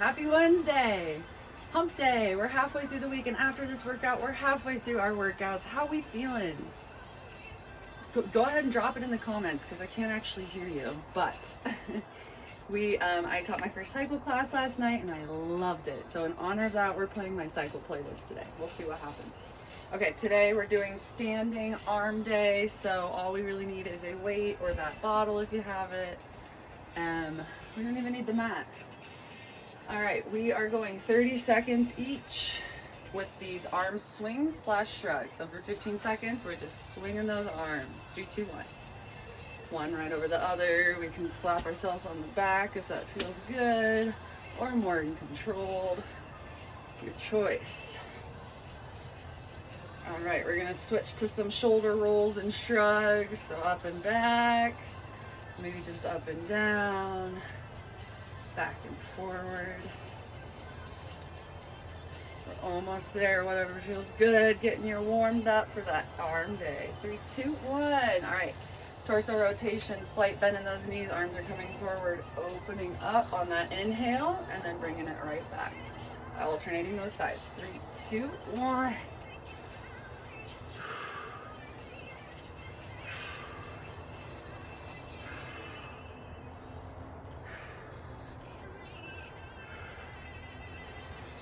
Happy Wednesday. Hump day. We're halfway through the week, and after this workout, we're halfway through our workouts. How we feeling? Go ahead and drop it in the comments because I can't actually hear you. But I taught my first cycle class last night and I loved it. So in honor of that, we're playing my cycle playlist today. We'll see what happens. Okay, today we're doing standing arm day. So all we really need is a weight or that bottle if you have it. We don't even need the mat. All right, we are going 30 seconds each with these arm swings / shrugs. So for 15 seconds, we're just swinging those arms. 3, 2, 1. One right over the other. We can slap ourselves on the back if that feels good, or more controlled. Your choice. All right, we're gonna switch to some shoulder rolls and shrugs. So up and back, maybe just up and down, back and forward. We're almost there, whatever feels good. Getting you warmed up for that arm day. 3, 2, 1. All right, torso rotation, slight bend in those knees. Arms are coming forward, opening up on that inhale, and then bringing it right back. Alternating those sides. 3, 2, 1.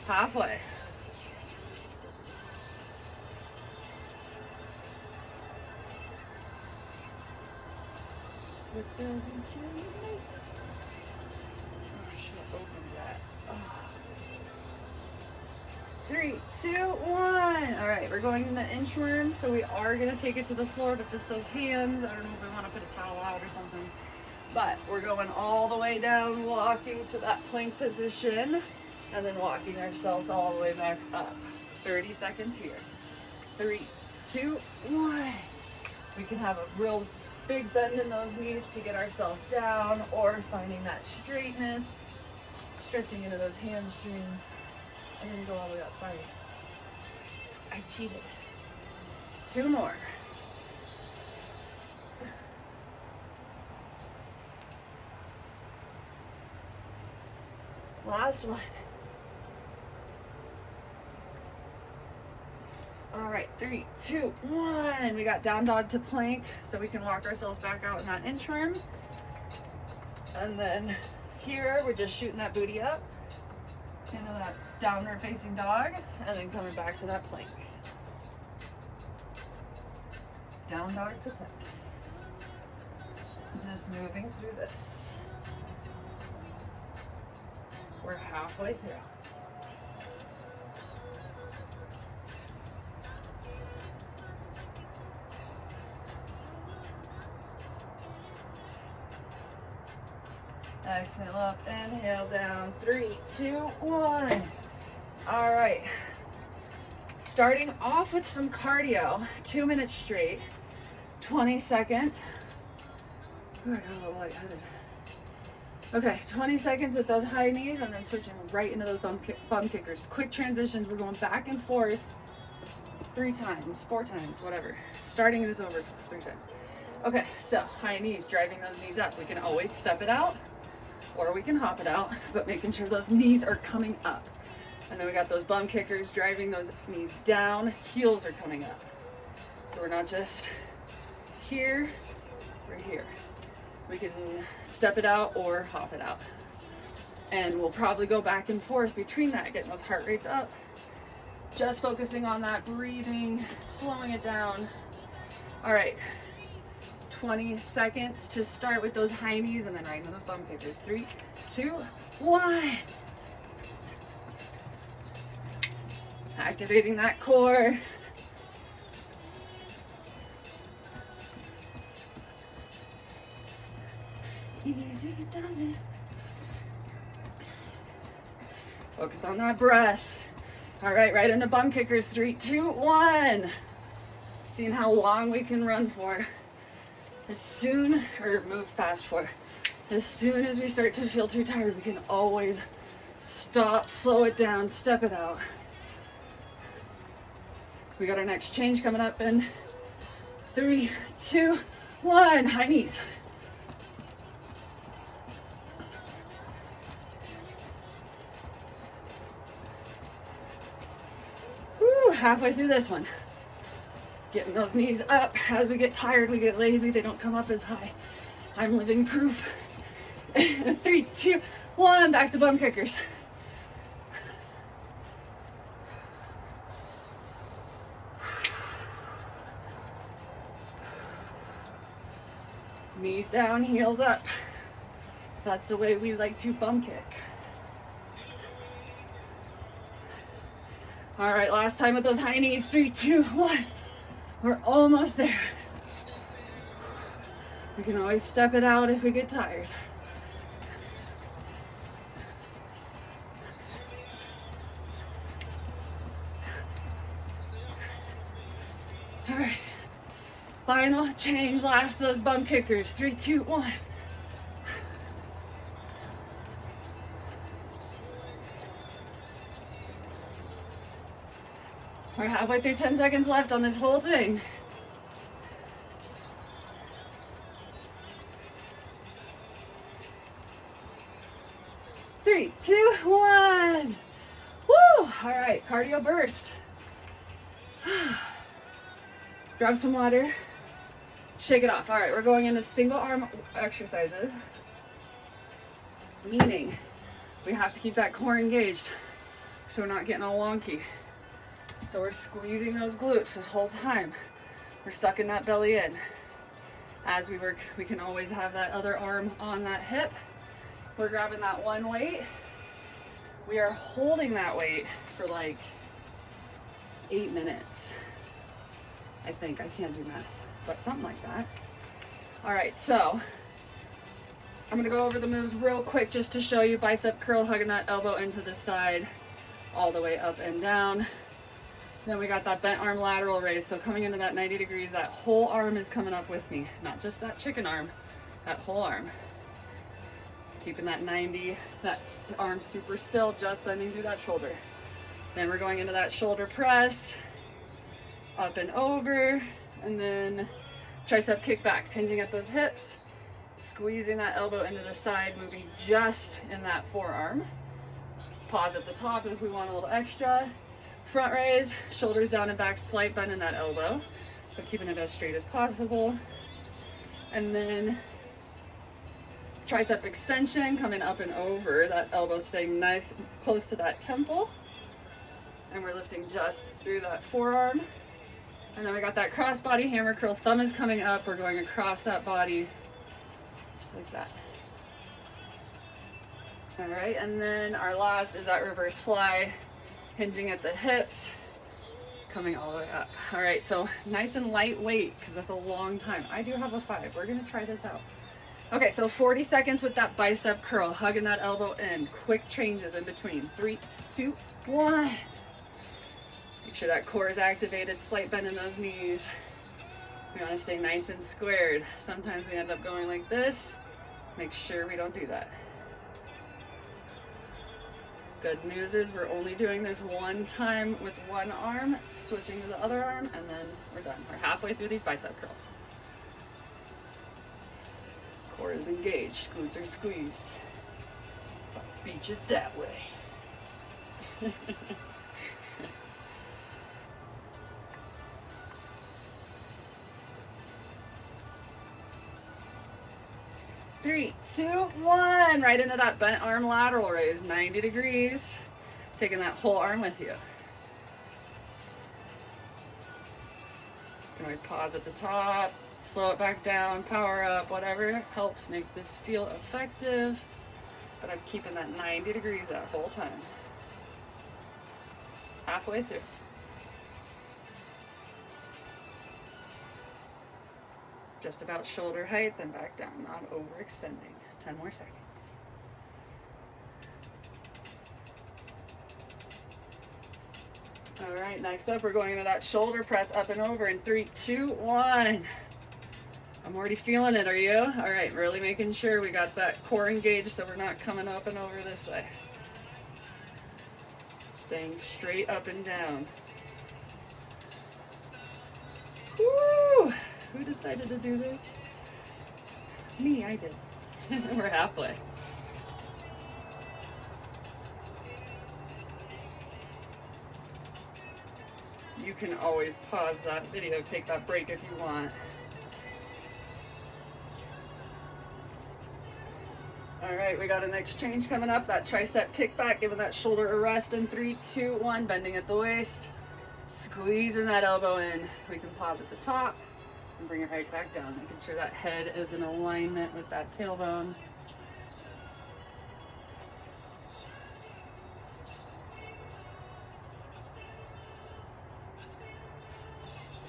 Halfway. What doesn't kill you makes it. Oh, I should have opened that. Oh. 3, 2, 1. All right, we're going in the inchworms, so we are going to take it to the floor with just those hands. I don't know if we want to put a towel out or something, but we're going all the way down, walking to that plank position, and then walking ourselves all the way back up. 30 seconds here. 3, 2, 1. We can have a real big bend in those knees to get ourselves down, or finding that straightness, stretching into those hamstrings. I didn't go all the way up, sorry. I cheated. 2 more. Last one. All right, 3, 2, 1. We got down dog to plank, so we can walk ourselves back out in that inchworm. And then here, we're just shooting that booty up into that downward facing dog, and then coming back to that plank. Down dog to plank. Just moving through this. We're halfway through. Exhale up, inhale down. 3, 2, 1. All right. Starting off with some cardio, 2 minutes straight, 20 seconds. Ooh, I got a little lightheaded. Okay, 20 seconds with those high knees, and then switching right into those bum kickers. Quick transitions. We're going back and forth 3 times, 4 times, whatever. Starting this over 3 times. Okay, so high knees, driving those knees up. We can always step it out, or we can hop it out, but making sure those knees are coming up. And then we got those bum kickers, driving those knees down, heels are coming up. So we're not just here, we're here. We can step it out or hop it out. And we'll probably go back and forth between that, getting those heart rates up. Just focusing on that breathing, slowing it down. All right. 20 seconds to start with those high knees, and then right into those bum kickers. 3, 2, 1. Activating that core. Easy does it. Focus on that breath. All right, right into bum kickers. 3, 2, 1. Seeing how long we can run for. As soon, or move fast for, as soon as we start to feel too tired, we can always stop, slow it down, step it out. We got our next change coming up in 3, 2, 1. High knees. halfway through this one. Getting those knees up. As we get tired, we get lazy. They don't come up as high. I'm living proof. 3, 2, 1. Back to bum kickers. Knees down, heels up. That's the way we like to bum kick. All right, last time with those high knees. 3, 2, 1. We're almost there. We can always step it out if we get tired. All right. Final change, last of those bum kickers. 3, 2, 1. We're halfway through, 10 seconds left on this whole thing. 3, 2, 1. Woo! All right, cardio burst. Grab some water. Shake it off. All right, we're going into single arm exercises. Meaning, we have to keep that core engaged so we're not getting all wonky. So we're squeezing those glutes this whole time. We're sucking that belly in. As we work, we can always have that other arm on that hip. We're grabbing that one weight. We are holding that weight for like 8 minutes. I think, I can't do math, but something like that. All right, so I'm gonna go over the moves real quick just to show you. Bicep curl, hugging that elbow into the side, all the way up and down. Then we got that bent arm lateral raise. So coming into that 90 degrees, that whole arm is coming up with me. Not just that chicken arm, that whole arm. Keeping that 90, that arm super still, just bending through that shoulder. Then we're going into that shoulder press, up and over, and then tricep kickbacks, hinging at those hips, squeezing that elbow into the side, moving just in that forearm. Pause at the top if we want a little extra. Front raise, shoulders down and back, slight bend in that elbow, but keeping it as straight as possible. And then tricep extension, coming up and over, that elbow staying nice close to that temple. And we're lifting just through that forearm. And then we got that crossbody hammer curl, thumb is coming up, we're going across that body, just like that. All right, and then our last is that reverse fly, hinging at the hips, coming all the way up. All right, so nice and lightweight, because that's a long time. I do have a 5. We're gonna try this out. Okay, so 40 seconds with that bicep curl, hugging that elbow in. Quick changes in between. 3, 2, 1. Make sure that core is activated, slight bend in those knees. We wanna stay nice and squared. Sometimes we end up going like this. Make sure we don't do that. Good news is we're only doing this one time with one arm, switching to the other arm, and then we're done. We're halfway through these bicep curls. Core is engaged, glutes are squeezed. Beach is that way. 3, 2, 1. Right into that bent arm lateral raise, 90 degrees. Taking that whole arm with you. You can always pause at the top, slow it back down, power up, whatever helps make this feel effective. But I'm keeping that 90 degrees that whole time. Halfway through. Just about shoulder height, then back down, not overextending. 10 more seconds. All right, next up, we're going into that shoulder press up and over in 3, 2, 1. I'm already feeling it, are you? All right, really making sure we got that core engaged so we're not coming up and over this way. Staying straight up and down. Woo! Who decided to do this? Me, I did. We're halfway. you can always pause that video, take that break if you want. All right, we got an exchange coming up, that tricep kickback, giving that shoulder a rest in 3, 2, 1, bending at the waist, squeezing that elbow in. We can pause at the top and bring it right back down, making sure that head is in alignment with that tailbone.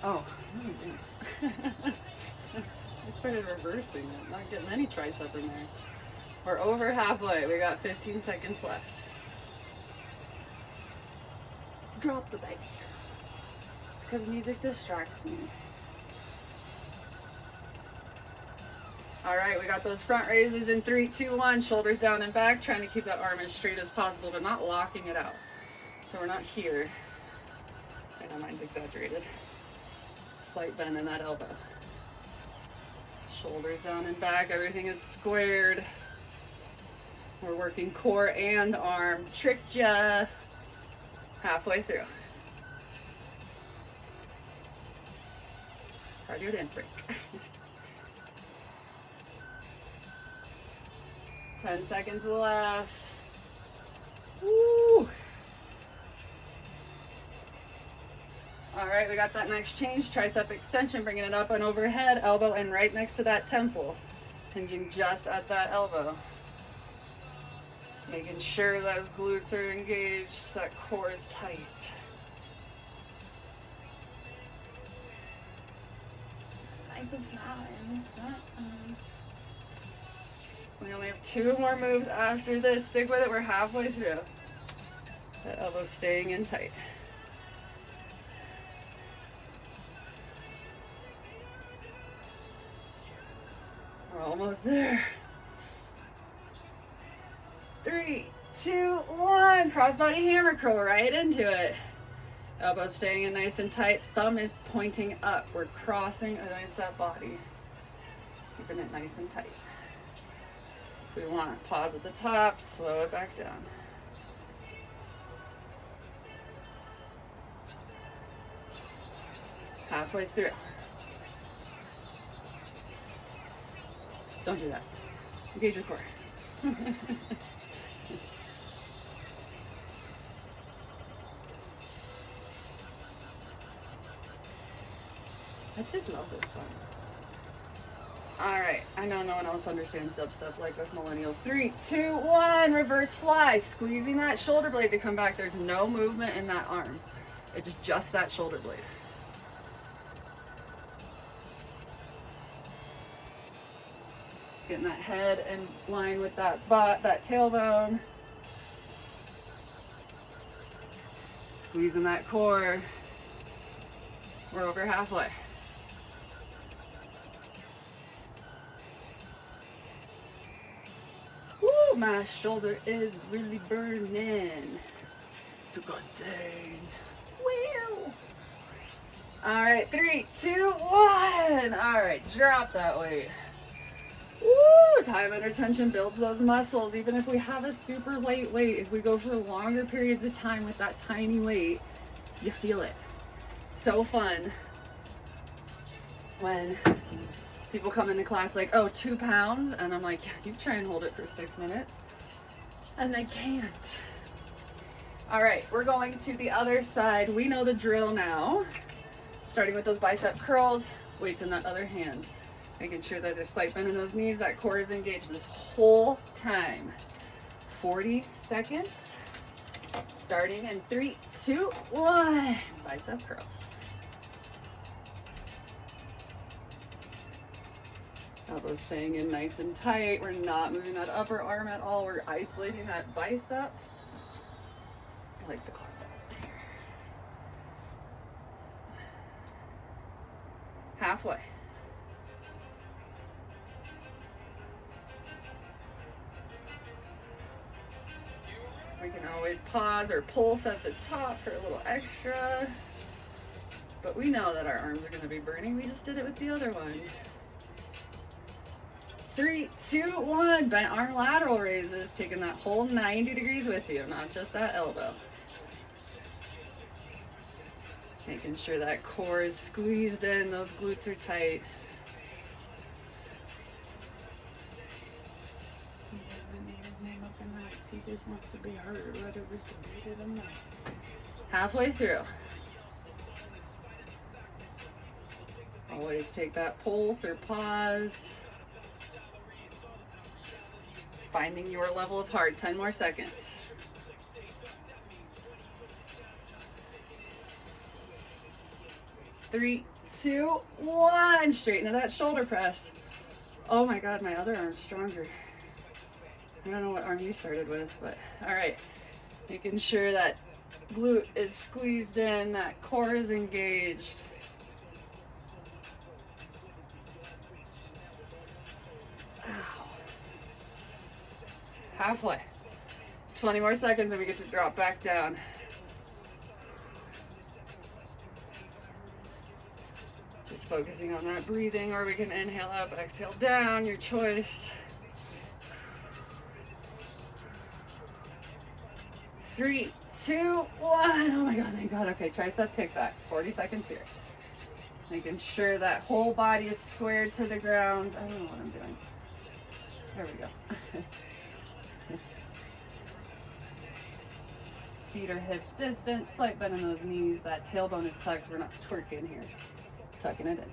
Oh, I started reversing it, not getting any tricep in there. We're over halfway. We got 15 seconds left. Drop the bass. It's because music distracts me. All right, we got those front raises in 3, 2, 1. Shoulders down and back, trying to keep that arm as straight as possible, but not locking it out. So we're not here. I know mine's exaggerated. Slight bend in that elbow. Shoulders down and back, everything is squared. We're working core and arm. Tricked ya. Halfway through. Cardio dance break. 10 seconds left. Woo! All right, we got that next change. Tricep extension, bringing it up and overhead, elbow in right next to that temple. Hinging just at that elbow. Making sure those glutes are engaged, that core is tight. We only have 2 more moves after this. Stick with it, we're halfway through. That elbow staying in tight. We're almost there. 3, 2, 1. Crossbody hammer curl right into it. Elbow staying in nice and tight. Thumb is pointing up. We're crossing against that body. Keeping it nice and tight. If we want, pause at the top, slow it back down. Halfway through. Don't do that. Engage your core. I just love this song. Alright, I know no one else understands dubstep like us millennials. 3, 2, 1, reverse fly. Squeezing that shoulder blade to come back. There's no movement in that arm. It's just that shoulder blade. Getting that head in line with that butt, that tailbone. Squeezing that core. We're over halfway. Woo, my shoulder is really burning. It's a good thing. Woo! All right, 3, 2, 1. All right, drop that weight. Woo! Time under tension builds those muscles. Even if we have a super light weight, if we go for longer periods of time with that tiny weight, you feel it. So fun when people come into class like, oh, 2 pounds, and I'm like, yeah, you try and hold it for 6 minutes, and they can't. All right, we're going to the other side. We know the drill now. Starting with those bicep curls, weights in that other hand. Making sure that there's slight bend in those knees, that core is engaged this whole time. 40 seconds. Starting in 3, 2, 1. Bicep curls. Elbows staying in nice and tight. We're not moving that upper arm at all. We're isolating that bicep. I like the clock there. Halfway. We can always pause or pulse at the top for a little extra. But we know that our arms are going to be burning. We just did it with the other one. 3, 2, 1. Bent arm lateral raises. Taking that whole 90 degrees with you, not just that elbow. Making sure that core is squeezed in, those glutes are tight. He doesn't need his name up in lights. He just wants to be heard, whether it's debated or not. Halfway through. Always take that pulse or pause. Finding your level of hard. 10 more seconds. Three, two, one. Straighten to that shoulder press. Oh my God, my other arm's stronger. I don't know what arm you started with, but all right. Making sure that glute is squeezed in, that core is engaged. Ow. Halfway. 20 more seconds and we get to drop back down. Just focusing on that breathing, or we can inhale up, exhale down, your choice. 3, 2, 1. Oh my God, thank God. Okay, tricep kickback. 40 seconds here. Making sure that whole body is squared to the ground. I don't know what I'm doing. There we go. Feet or hips distance, slight bend in those knees. That tailbone is tucked. We're not twerking here. Tucking it in.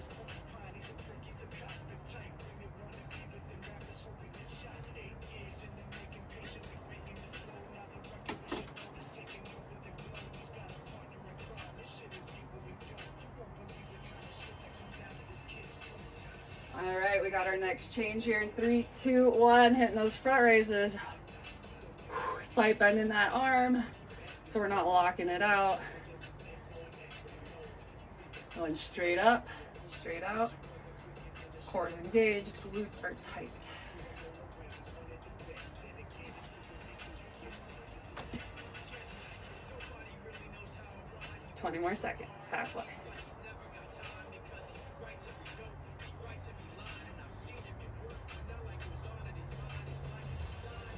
All right, we got our next change here in 3, 2, 1. Hitting those front raises. Slight bend in that arm, so we're not locking it out. Going straight up, straight out. Core is engaged, glutes are tight. Twenty more seconds, halfway.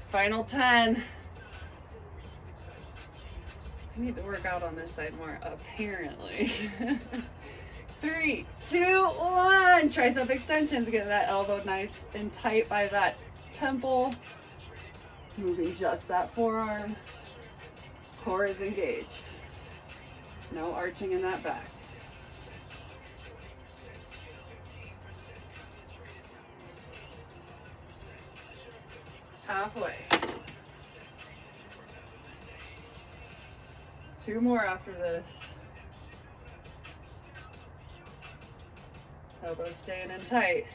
Final 10. I need to work out on this side more, apparently. 3, 2, 1. Tricep extensions. Get that elbow nice and tight by that temple. Moving just that forearm. Core is engaged. No arching in that back. Halfway. 2 more after this. Elbows staying in tight.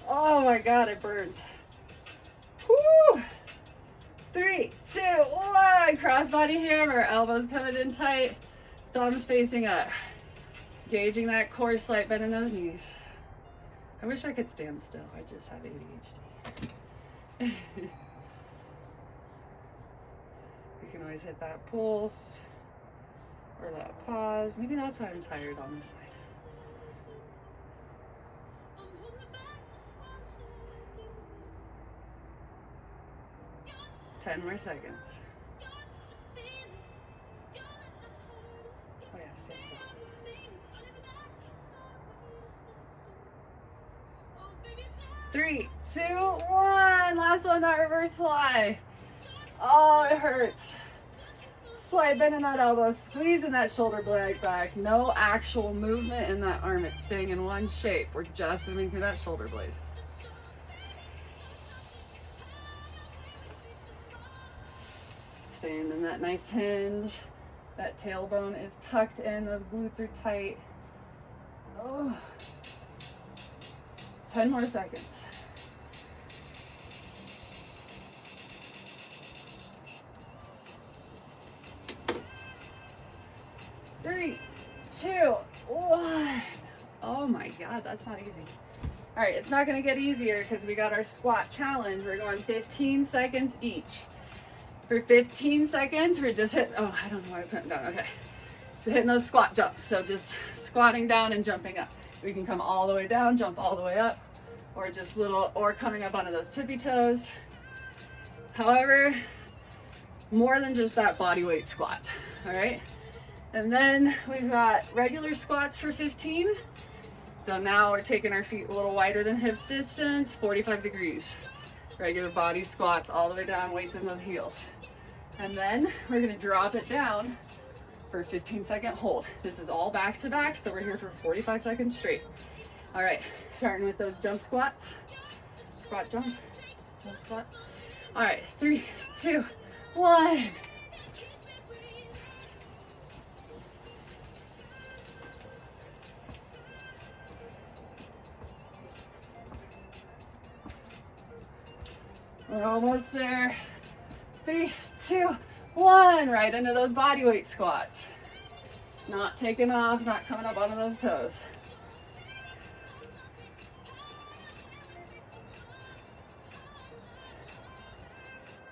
Oh my God, it burns. Woo! 3, 2, 1. Crossbody hammer. Elbows coming in tight. Thumbs facing up. Gauging that core, slight bend in those knees. I wish I could stand still. I just have ADHD. You can always hit that pulse or that pause. Maybe that's why I'm tired on this side. 10 more seconds. Oh yeah, stand still. 3, 2, 1. Last one, that reverse fly. Oh, it hurts. Slight bend in that elbow, squeezing that shoulder blade back. No actual movement in that arm. It's staying in one shape. We're just moving through that shoulder blade. Staying in that nice hinge. That tailbone is tucked in. Those glutes are tight. Oh. 10 more seconds. 3, 2, 1. Oh my God, that's not easy. All right, it's not gonna get easier because we got our squat challenge. We're going 15 seconds each. For 15 seconds, we're just hitting, oh, I don't know why I put them down, okay. So hitting those squat jumps. So just squatting down and jumping up. We can come all the way down, jump all the way up, or just or coming up onto those tippy toes. However, more than just that body weight squat, all right? And then we've got regular squats for 15. So now we're taking our feet a little wider than hips distance, 45 degrees. Regular body squats all the way down, weights in those heels. And then we're gonna drop it down for a 15-second hold. This is all back to back, so we're here for 45 seconds straight. All right, starting with those jump squats. Squat, jump squat. All right, 3, 2, 1. We're almost there. 3, 2, 1. Right into those body weight squats. Not taking off, not coming up onto those toes.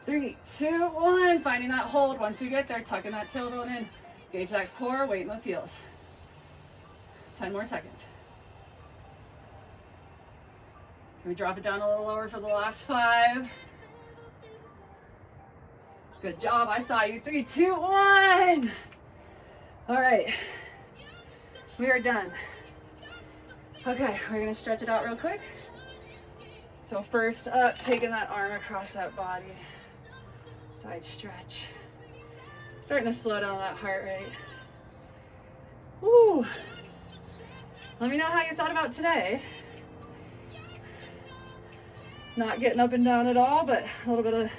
Three, 2, 1. Finding that hold. Once we get there, tucking that tailbone in. Engage that core, weight in those heels. 10 more seconds. Can we drop it down a little lower for the last 5? Good job. I saw you. 3, 2, 1. All right. We are done. Okay, we're going to stretch it out real quick. So first up, taking that arm across that body. Side stretch. Starting to slow down that heart rate. Woo. Let me know how you thought about today. Not getting up and down at all, but a little bit of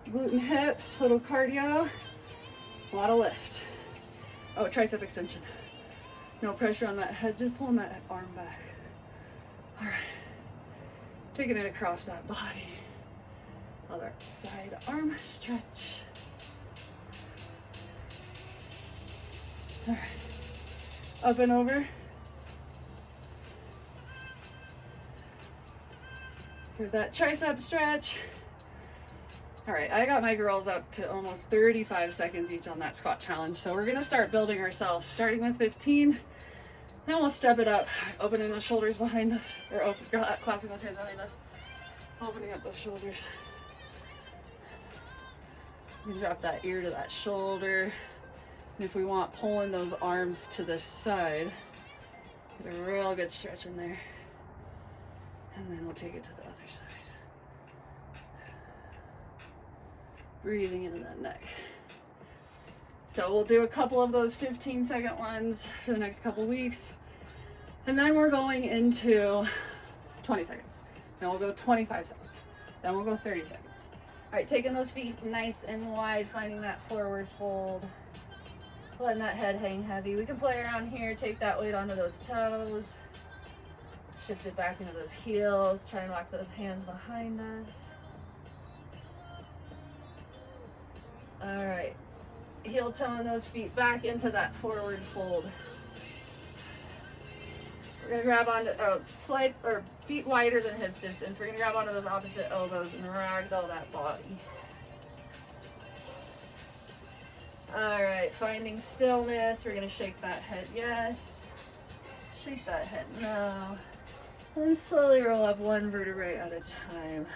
glute and hips, little cardio, a lot of lift. Oh, tricep extension. No pressure on that head, just pulling that arm back. All right, taking it across that body. Other side arm stretch. All right, up and over. For that tricep stretch. All right, I got my girls up to almost 35 seconds each on that squat challenge. So we're gonna start building ourselves, starting with 15. Then we'll step it up, opening the shoulders behind us, or clasping those hands behind us, opening up those shoulders. You can drop that ear to that shoulder. And if we want, pulling those arms to the side, get a real good stretch in there. And then we'll take it to the other side. Breathing into that neck. So we'll do a couple of those 15-second ones for the next couple weeks. And then we're going into 20 seconds. Then we'll go 25 seconds. Then we'll go 30 seconds. All right, taking those feet nice and wide, finding that forward fold. Letting that head hang heavy. We can play around here, take that weight onto those toes. Shift it back into those heels. Try and lock those hands behind us. All right. Heel toeing those feet back into that forward fold. We're gonna grab onto slight or feet wider than hip distance. We're gonna grab onto those opposite elbows and ragdoll that body. All right, finding stillness. We're gonna shake that head, yes. Shake that head, no. And slowly roll up one vertebrae at a time.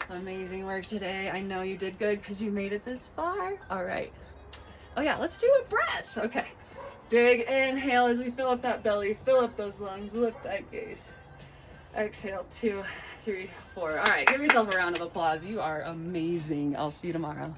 Amazing work today. I know you did good because you made it this far. All right. Oh yeah, let's do a breath. Okay. Big inhale as we fill up that belly, fill up those lungs, lift that gaze. Exhale, 2, 3, 4. All right, give yourself a round of applause. You are amazing. I'll see you tomorrow.